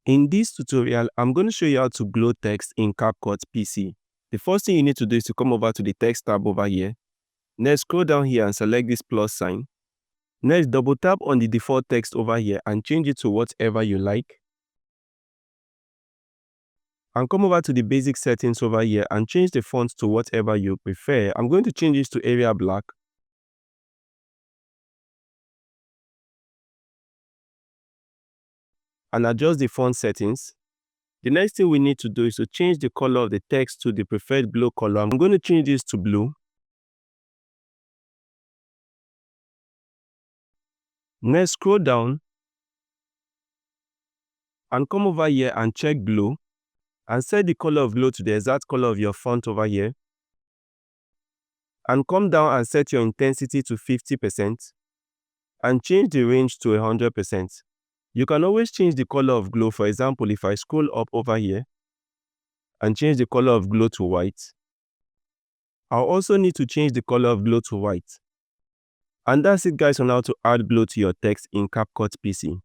In this tutorial, I'm going to show you how to glow text in CapCut PC. The first thing you need to do is to come over to the text tab over here. Next, scroll down here and select this plus sign. Next, double tap on the default text over here and change it to whatever you like. And come over to the basic settings over here and change the font to whatever you prefer. I'm going to change this to Arial Black. And adjust the font settings. The next thing we need to do is to change the color of the text to the preferred glow color. I'm going to change this to blue. Next, scroll down and come over here and check glow and set the color of glow to the exact color of your font over here. And come down and set your intensity to 50% and change the range to 100%. You can always change the color of glow. For example, if I scroll up over here and change the color of glow to white, I'll also need to change the color of glow to white. And that's it guys on how to add glow to your text in CapCut PC.